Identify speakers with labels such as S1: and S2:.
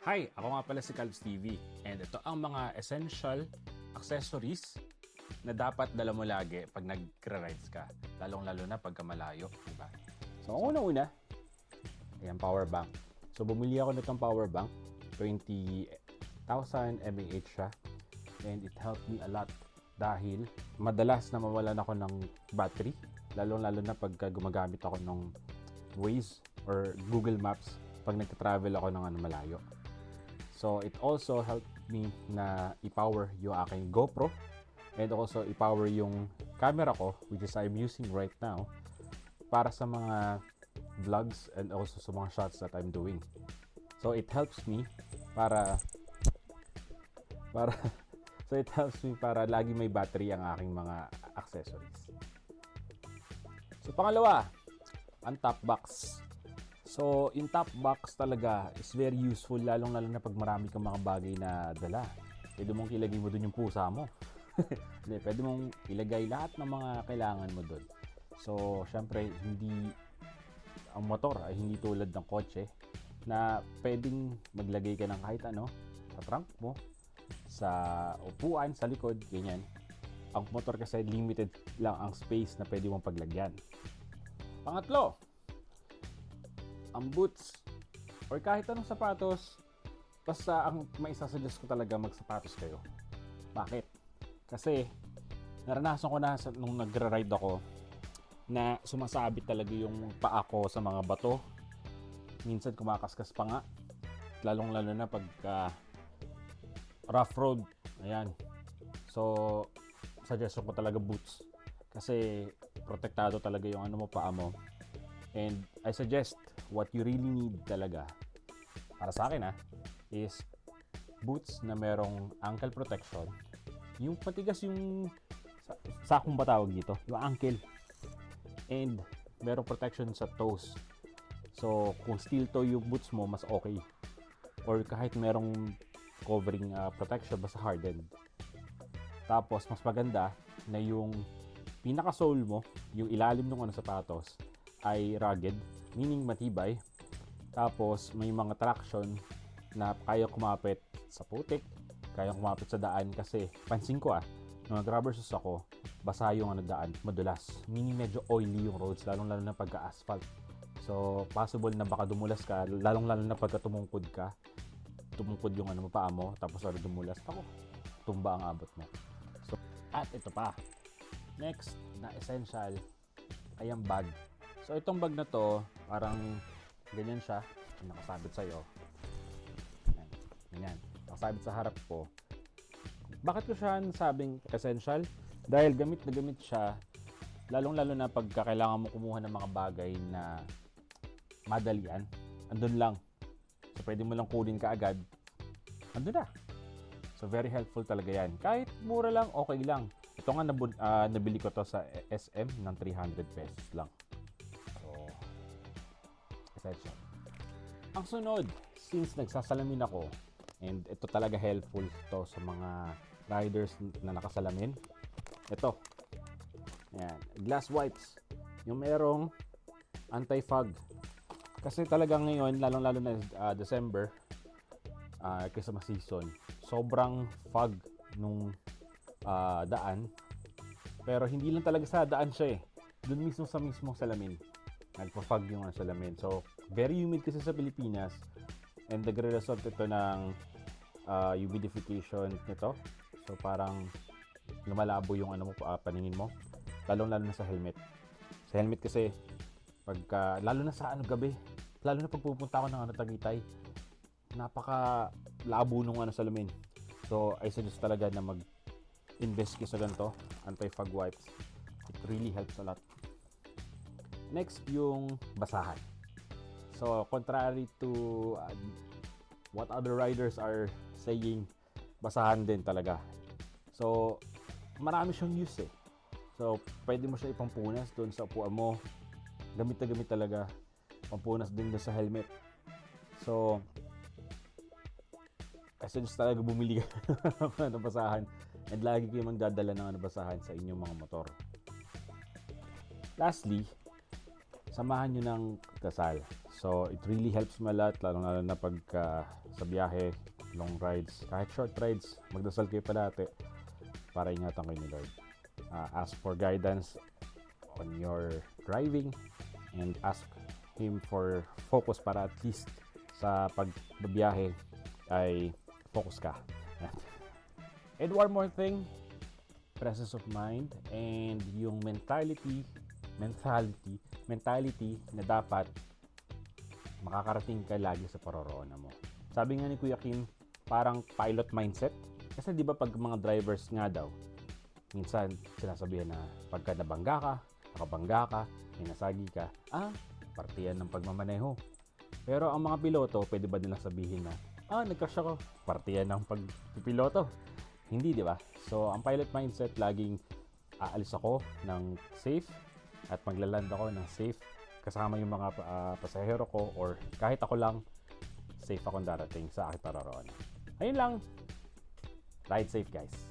S1: Hi! Ako nga pala si Calbs TV and ito ang mga essential accessories na dapat dala mo lagi pag nag-rides ka. Lalong-lalo na pagka malayo, diba? So, ang una-una, ayan, power bank. So, bumili ako nitong power bank. 20,000 mAh siya. And it helped me a lot dahil madalas na mawalan ako ng battery. Lalong-lalo na pagka gumagamit ako ng Waze or Google Maps pag nagta-travel ako ng malayo. So, it also helped me na i-power yung aking GoPro and also i-power yung camera ko, which is I'm using right now, para sa mga vlogs and also sa mga shots that I'm doing. So, it helps me para lagi may battery ang aking mga accessories. So, pangalawa, ang top box. So, yung top box talaga is very useful, lalong-lalo na pag marami kang mga bagay na dala. Pwede mong ilagay mo dun yung pusa mo. Hindi, pwede mong ilagay lahat ng mga kailangan mo dun. So, syempre, ang motor ay hindi tulad ng kotse na pwedeng maglagay ka ng kahit ano sa trunk mo, sa upuan, sa likod, ganyan. Ang motor kasi limited lang ang space na pwede mong paglagyan. Pangatlo, ang boots or kahit anong sapatos, basta ang maisasuggest ko talaga magsapatos kayo. Bakit? Kasi naranasan ko na nung nagra-ride ako na sumasabit talaga yung paa ko sa mga bato. Minsan kumakaskas pa nga, lalong-lalo na pagka rough road. Ayan. So, suggestion ko talaga boots kasi protektado talaga yung paa mo. And I suggest what you really need talaga para sa akin is boots na merong ankle protection. Yung patigas yung sakong ba tawag dito? Yung ankle. And merong protection sa toes. So kung steel toe yung boots mo, mas okay. Or kahit merong covering protection, basta hardened. Tapos mas maganda na yung pinaka-sole mo, yung ilalim ng sapatos, ay rugged, meaning matibay. Tapos may mga traction na kaya kumapit sa putik, kaya kumapit sa daan kasi pansin ko nung nag-rubber shoes ako, basa yung daan, madulas. Meaning medyo oily yung roads, lalong-lalo na pagka-asphalt. So possible na baka dumulas ka, lalong-lalo na pagka tumungkod yung paa mo, tapos dumulas ako, tumba ang abot mo. So, at ito pa, next na essential ay ang bag. So, itong bag na to, parang ganyan siya, nakasabit sa'yo. Ganyan, nakasabit sa harap ko. Bakit ko siya sabing essential? Dahil gamit na gamit siya, lalong-lalo na pagka kailangan mo kumuha ng mga bagay na madalian, andun lang. So, pwede mo lang kunin ka agad, andun na. So, very helpful talaga yan. Kahit mura lang, okay lang. Ito nga, nabili ko to sa SM ng 300 pesos lang. Essential. Ang sunod, since nagsasalamin ako, and ito talaga helpful to sa mga riders na nakasalamin, ito, ayan, glass wipes, yung merong anti-fog. Kasi talagang ngayon, lalong-lalo na December, Christmas season, sobrang fog nung daan. Pero hindi lang talaga sa daan siya doon mismo sa mismong salamin. Nagpa-fog yung salamin. So, very humid kasi sa Pilipinas and nagre-result ito ng humidification nito. So, parang lumalabo yung paningin mo. Lalong-lalo na sa helmet. Sa helmet kasi, lalo na sa gabi, lalo na pag pupunta ako ng Tagaytay, napaka-labo nung salamin. So, I suggest talaga na mag-invest kayo sa ganito, anti-fog wipes. It really helps a lot. Next, yung basahan. So, contrary to what other riders are saying, basahan din talaga. So, marami siyang use So, pwede mo siya ipampunas doon sa upuan mo. Gamit na gamit talaga. Pampunas din doon sa helmet. So, I suggest talaga bumili ka ng basahan. And lagi kayo magdadala ng basahan sa inyong mga motor. Lastly, samahan nyo ng dasal. So, it really helps me a lot, lalo na pagka sa biyahe, long rides, kahit short rides, magdasal kayo palate para ingatan kayo ni Lord. Ask for guidance on your driving and ask Him for focus para at least sa pagbabiyahe ay focus ka. And one more thing, presence of mind and yung mentality na dapat makakarating ka lagi sa paroroonan mo. Sabi nga ni Kuya Kim, parang pilot mindset. Kasi di ba pag mga drivers nga daw, minsan sinasabihan na pagka nabangga ka, nakabangga ka, nasagi ka, partiyan ng pagmamaneho. Pero ang mga piloto, pwede ba nilang sabihin na, nag-crash ako, partiyan ng pagpipiloto? Hindi, di ba? So, ang pilot mindset, laging aalis ako ng safe at maglaland ako ng safe kasama yung mga pasahero ko or kahit ako lang, safe akong darating sa aking paroroonan. Ayun lang. Ride safe, guys.